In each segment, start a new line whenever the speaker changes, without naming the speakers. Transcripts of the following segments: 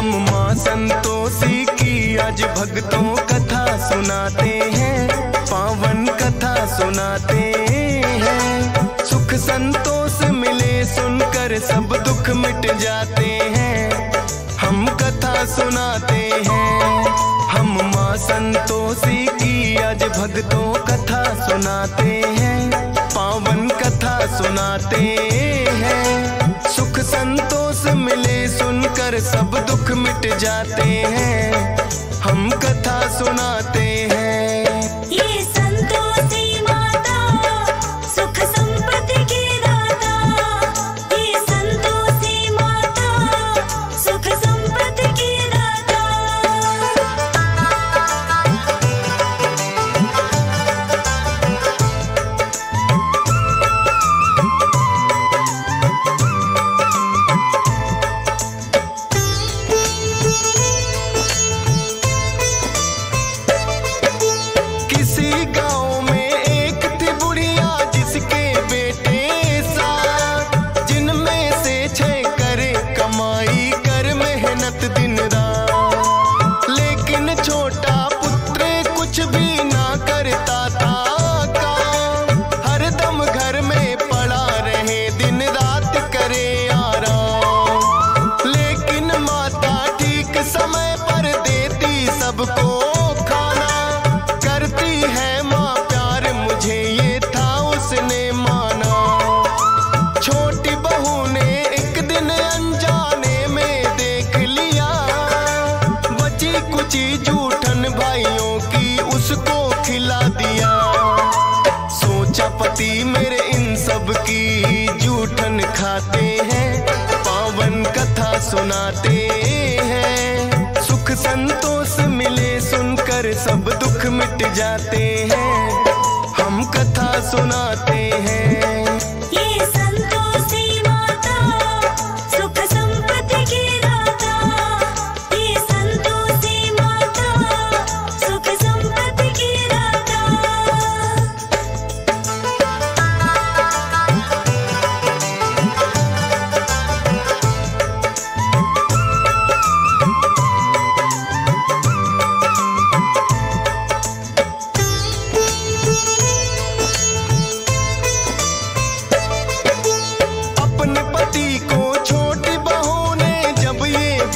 हम माँ संतोषी की आज भक्तों कथा सुनाते हैं, पावन कथा सुनाते हैं। सुख संतोष मिले सुनकर सब दुख मिट जाते हैं, हम कथा सुनाते हैं। हम माँ संतोषी की आज भक्तों कथा सुनाते हैं, पावन कथा सुनाते हैं। सुख संतोष मिले सुनकर सब दुख मिट जाते हैं, हम कथा सुनाते हैं।
ये संतोषी माता सुख संपत्ति की दाता, ये संतोषी माता सुख संपत्ति की दाता।
पति मेरे इन सब की जूठन खाते हैं, पावन कथा सुनाते हैं। सुख संतोष मिले सुनकर सब दुख मिट जाते हैं, हम कथा सुनाते हैं।
ये संतोषी माता सुख संपत्ति की दाता, ये संतोषी माता सुख संपत्ति की दाता।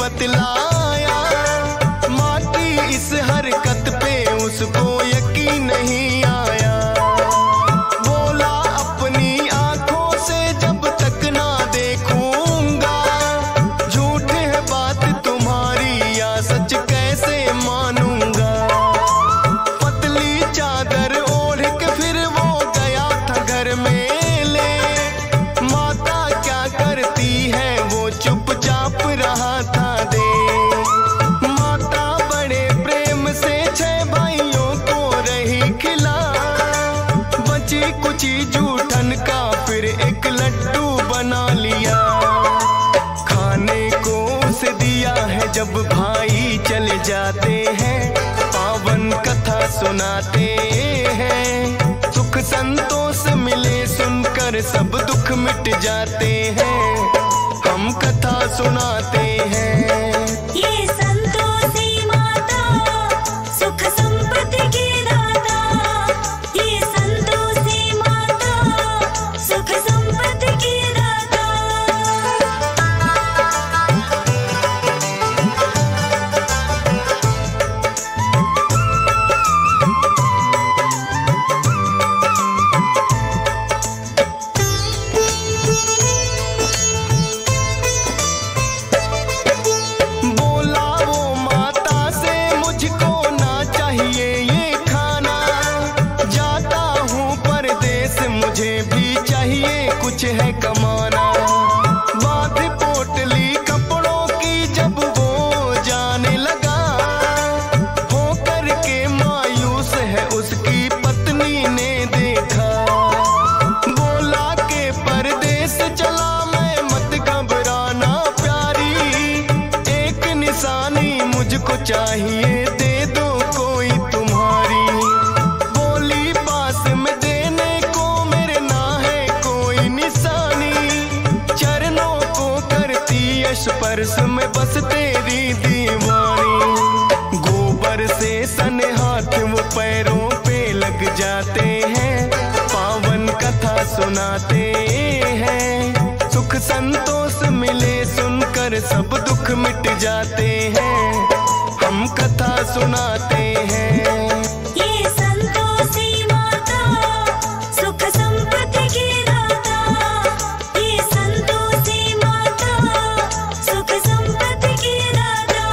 बतलाया माँ की इस हरकत पे उसको यकीन नहीं आया। बोला अपनी आंखों से जब तक ना देखूंगा, झूठ है बात तुम्हारी या सच कैसे मानूंगा। पतली चादर ओढ़ के फिर वो गया था घर में ले, माता क्या करती है वो चुपचाप रहा था। कुची जूठन का फिर एक लड्डू बना लिया, खाने को उसे दिया है जब भाई चले जाते हैं, पावन कथा सुनाते हैं। सुख संतोष मिले सुनकर सब दुख मिट जाते हैं, हम कथा सुनाते हैं।
ये संतोषी माता सुख संपत्ति की दाता, ये संतोषी माता सुख संपत्ति की दाता।
मुझे भी चाहिए कुछ है कमाना। बात पोटली कपड़ों की जब वो जाने लगा, हो करके मायूस है उसकी पत्नी ने देखा। बोला के परदेस चला मैं मत घबराना प्यारी, एक निशानी मुझको चाहिए दे दो कोई तुम्हारी। बोली पास में देने को मेरे ना है कोई निशानी, चरणों को करती यश पर स्पर्श में बस तेरी दीवानी। गोबर से सने हाथ वो पैरों पे लग जाते हैं, पावन कथा सुनाते हैं। सुख संतोष मिले सुनकर सब दुख मिट जाते हैं, हम कथा सुनाते हैं।
ये संतोषी माता सुख संपत्ति की दाता, ये संतोषी माता सुख संपत्ति की दाता।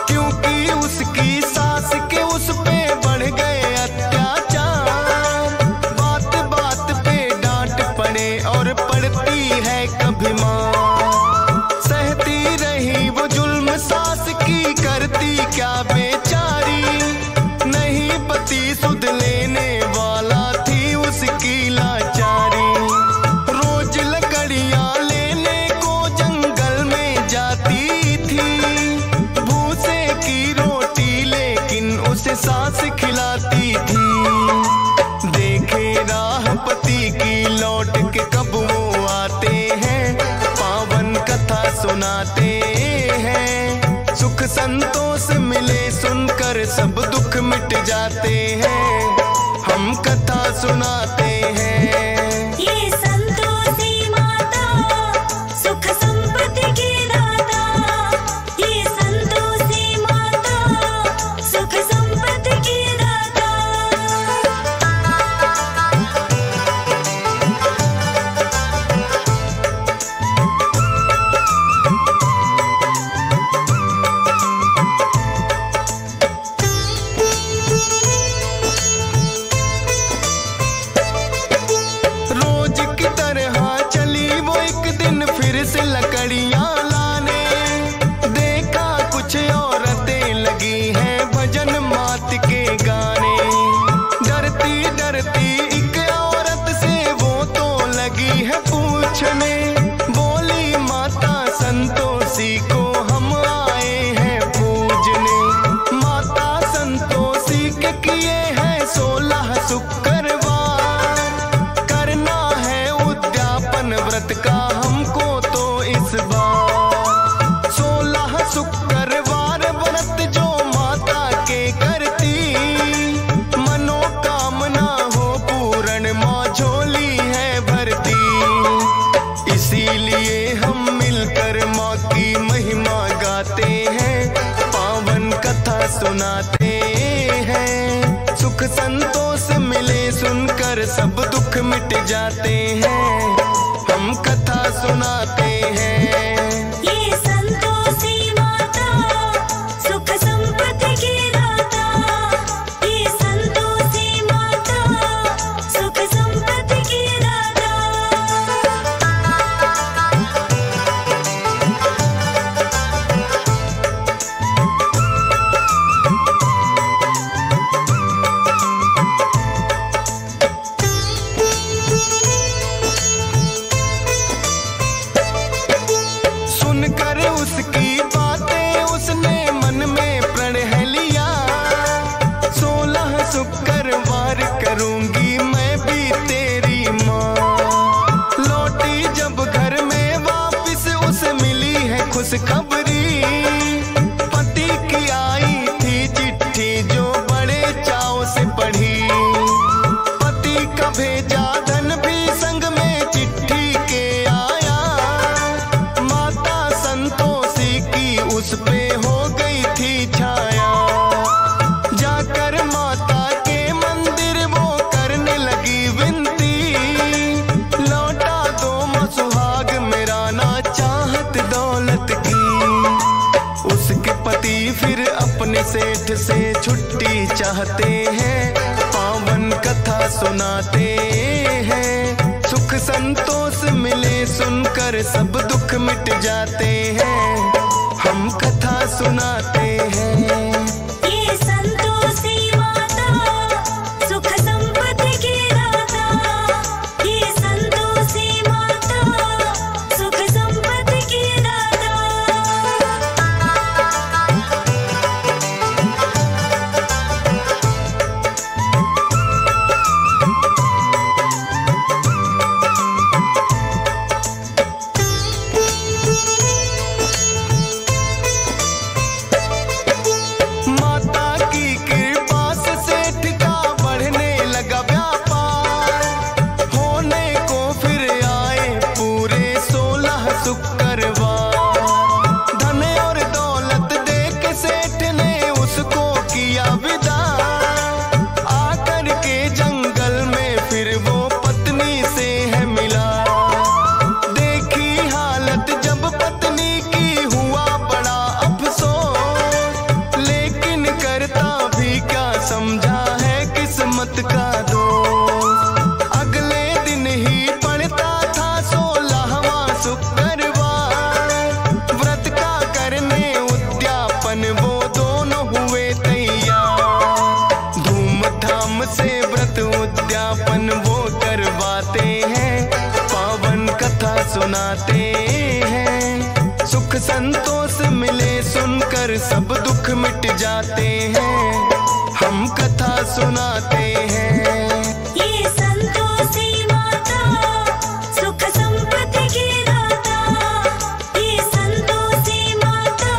क्योंकि उसकी सास के उस पे बढ़ गए अत्याचार। बात बात पे डांट पड़े और पड़ती है कभी मार। सहती रही वो जुल्म सास की, करती क्या बेचारी। नहीं पति सुध लेने वाला थी उसकी लाचारी। रोज लकड़ियां लेने को जंगल में जाती थी, भूसे की रोटी लेकिन उसे सास खिलाती थी। देखे राह पति की लौट के कब वो आते हैं, पावन कथा सुनाते हैं। सुख संतोष मिले सुनकर सब दुख मिट जाते हैं, हम कथा सुनाते हैं। ये संतोषी माता सुख संपत्ति की दाता, ये संतोषी माता सुख संपत्ति की दाता।
रोज की तरह चली वो एक दिन फिर से लकड़ियां लाने। देखा कुछ औरतें लगी हैं भजन मात के गाने। डरती डरती एक औरत से वो तो लगी है पूछने, बोली माता संतोषी को हम आए हैं पूजने। माता संतोषी के किए हैं 16 शुक्रवार, करना है उद्यापन व्रत का हमको तो इस बार। 16 शुक्रवार व्रत जो माता के करती, मनोकामना हो पूर्ण माँ झोली है भरती। इसीलिए हम मिलकर माँ की महिमा गाते हैं, पावन कथा सुनाते हैं। सुख संतोष मिले सुनकर सब दुख मिट जाते हैं, हम कथा सुनाते हैं।
ये संतोषी माता सुख संपत्ति की दाता, ये संतोषी माता सुख संपत्ति की दाता।
सुनकर उसकी बातें उसने मन में प्रण लिया। 16 शुक्रवार करूंगी मैं भी तेरी माँ। लौटी जब घर में वापस उसे मिली है खुशखबरी। पति की आई थी चिट्ठी जो बड़े चाव से पढ़ी। पति का भेजा धन भी संग में चिट्ठी के आया। माता संतोषी की उस पे हो गई थी छाया। जाकर माता के मंदिर वो करने लगी विनती, लौटा दो माँ सुहाग मेरा ना चाहत दौलत की। उसके पति फिर अपने सेठ से छुट्टी चाहते हैं, पावन कथा सुनाते हैं। सुख संतोष मिले सुनकर सब दुख मिट जाते हैं, हम कथा सुनाते हैं।
ये संतोषी माता सुख संपत्ति की दाता, ये संतोषी माता सुख संपत्ति की दाता।
समझा है किस्मत का दोष, अगले दिन ही पड़ता था 16वां शुक्रवार। व्रत का करने उद्यापन वो दोनों हुए तैयार। धूमधाम से व्रत उद्यापन वो करवाते हैं, पावन कथा सुनाते हैं। सुख संतोष मिले सुनकर सब दुख मिट जाते हैं। हम कथा सुनाते हैं।
ये संतोषी माता सुख संपत्ति की दाता, ये संतोषी माता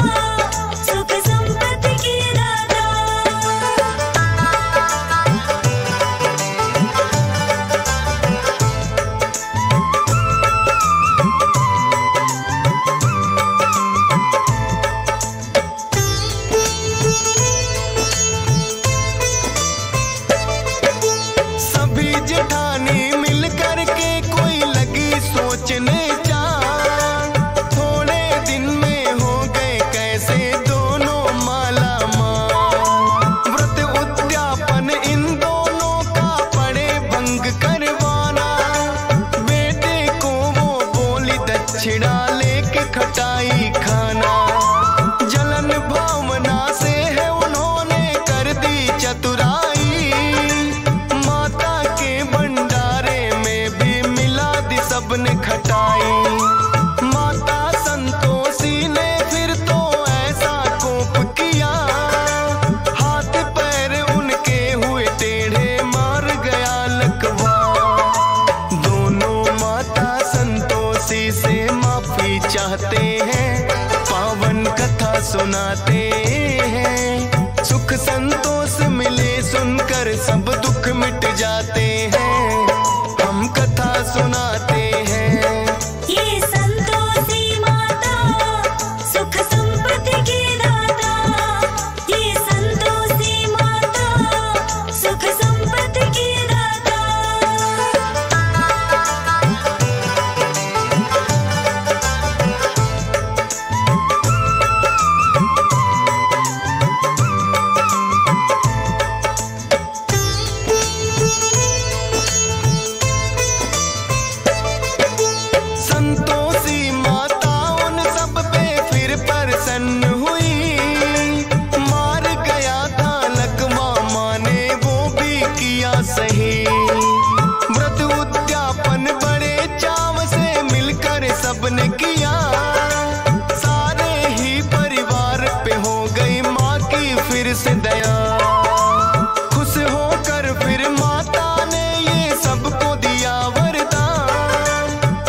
सुख संपत्ति की दाता।
जेठानी मिल करके कोई लगी सोचने जान, थोड़े दिन में हो गए कैसे दोनों माला माल। व्रत उद्यापन इन दोनों का पड़े भंग करवाना, बेटे को वो बोली दक्षिणा लेके खटाई खाना। जलन भावना से है उन्होंने कर दी चतुराई, सबने खटाई। माता संतोषी ने फिर तो ऐसा कोप किया, हाथ पैर उनके हुए टेढ़े मार गया लकवा। दोनों माता संतोषी से माफी चाहते हैं, पावन कथा सुनाते हैं। सुख संतोष मिले सुनकर सब दुख मिट जाते हैं। हम कथा सुनाते हैं।
ये संतोषी माता सुख संपत्ति की दाता, ये संतोषी माता सुख संपत्ति की दाता।
संतोषी माता उन सब पे फिर प्रसन्न हुई, मार गया था लकवा माँ ने वो भी किया सही। व्रत उद्यापन बड़े चाव से मिलकर सबने किया, सारे ही परिवार पे हो गई माँ की फिर से दया। खुश होकर फिर माता ने ये सबको दिया वरदान,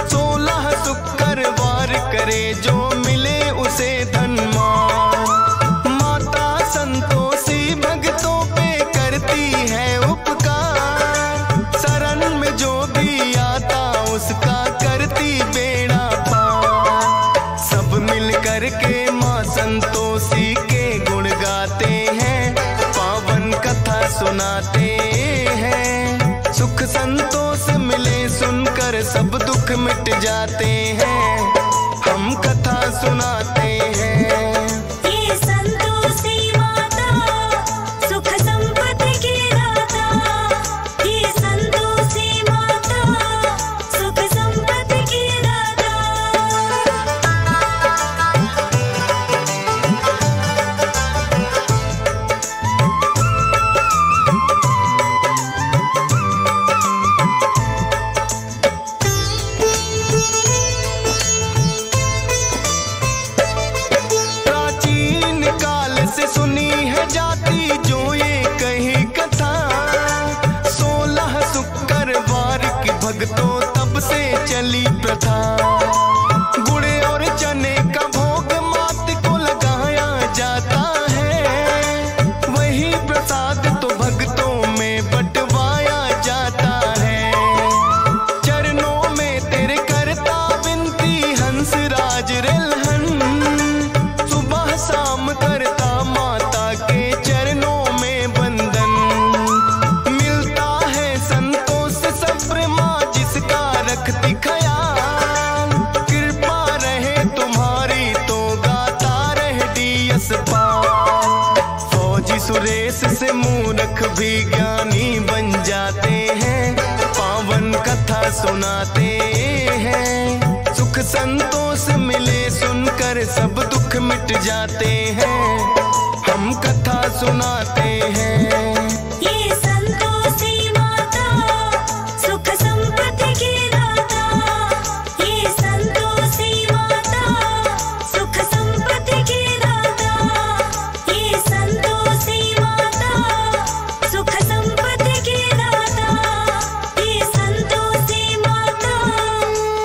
16 शुक्रवार करे जो मिले उसे धनमान। माता संतोषी भक्तों पे करती है उपकार, शरण में जो भी आता उसका करती बेड़ा पार। सब मिल करके माँ संतोषी के गुण गाते हैं, पावन कथा सुनाते हैं। सुख संतोष मिले सुनकर सब दुख मिट जाते हैं। हम कथा सुनाते हैं।
ये संतोषी माता सुख संपत्ति की दाता, ये संतोषी माता सुख संपत्ति की दाता।
सुरेश से मूर्ख भी ज्ञानी बन जाते हैं, पावन कथा सुनाते हैं। सुख संतोष मिले सुनकर सब दुख मिट जाते हैं, हम कथा सुनाते हैं।
ये संतोषी माता सुख संपत्ति की दाता, ये संतोषी माता सुख संपत्ति की दाता, ये संतोषी माता सुख संपत्ति की दाता, ये संतोषी माता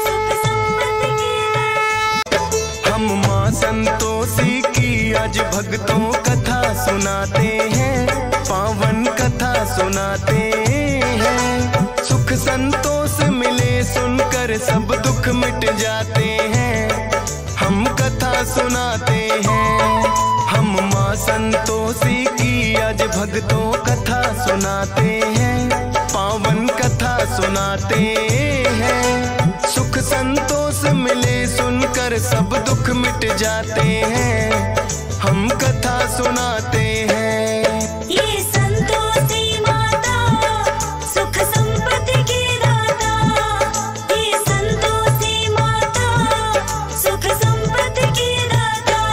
सुख संपत्ति की दाता।
हम माँ संतोषी की आज भक्तों कथा सुनाते हैं, पावन कथा सुनाते हैं। सुख संतोष मिले सुनकर सब दुख मिट जाते हैं, हम कथा सुनाते हैं। हम माँ संतोषी की आज भक्तों कथा सुनाते हैं, पावन कथा सुनाते हैं। सुख संतोष मिले सुनकर सब दुख मिट जाते हैं, हम कथा सुनाते हैं।
ये संतोषी माता सुख संपत्ति की दाता, ये संतोषी माता सुख संपत्ति की दाता।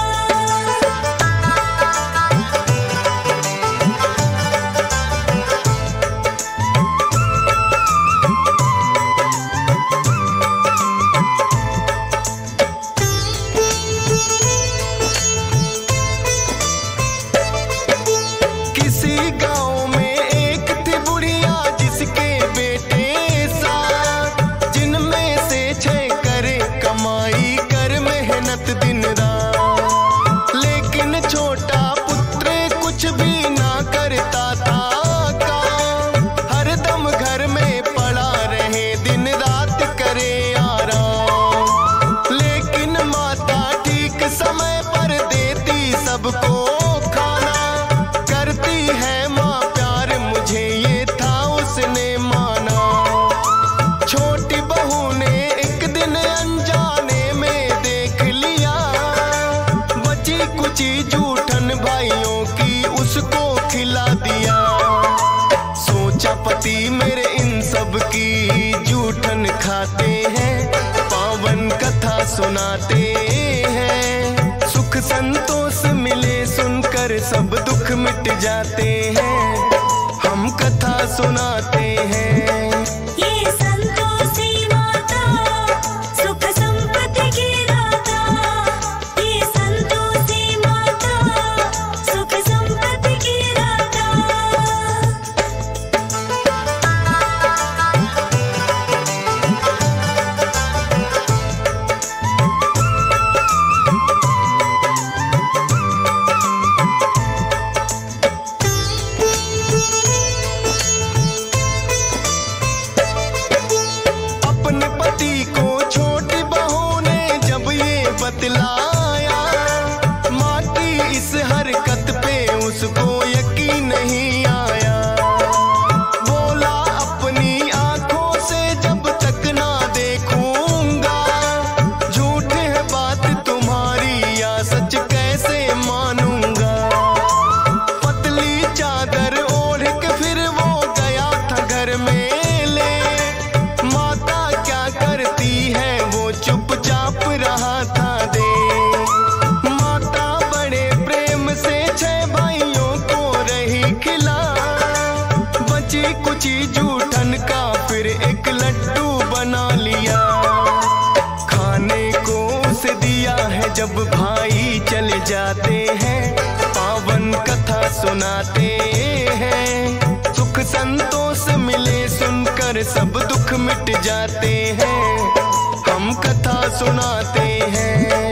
किसी गांव में एक थी बुढ़िया जिसके बेटे सात, जिनमें से 6 करे कमाई कर मेहनत दिन रात। लेकिन छोटा पुत्र कुछ भी ना करता था काम, हरदम घर में पड़ा रहे दिन रात करे आराम। लेकिन माता ठीक समय पर देती सबको खाना, करती है माँ प्यार मुझे ये था उसने माना। छोटी बहू ने एक दिन अनजाने में देख लिया, बची कुची जूठन भाइयों की उसको खिला दिया। सोचा पति मेरे इन सब की जूठन खाते हैं, पावन कथा सुनाते हैं। सुख संतोष मिले सुनकर सब दुख मिट जाते हैं, हम कथा सुनाते हैं।
ये संतोषी माता सुख संपत्ति की दाता, ये संतोषी माता सुख संपत्ति की दाता।
अपने पति को छोटी बहू ने जब ये बतलाया, माँ की इस हरकत पे उसको यकीन नहीं आया। बोला अपनी आंखों से जब तक ना देखूंगा, झूठ है बात तुम्हारी या सच कैसे मानूंगा। पतली चादर ओढ़ के फिर वो गया था घर में ले, माता क्या करती है वो चुपचाप रहा था दे। माता बड़े प्रेम से 6 भाइयों को रही खिला, बची कुची जूठन का फिर एक लड्डू बना लिया। खाने को उसे दिया है जब भाई चले जाते हैं, पावन कथा सुनाते हैं। सुख संतोष मिले सुनकर सब दुख मिट जाते हैं, हम कथा सुनाते हैं।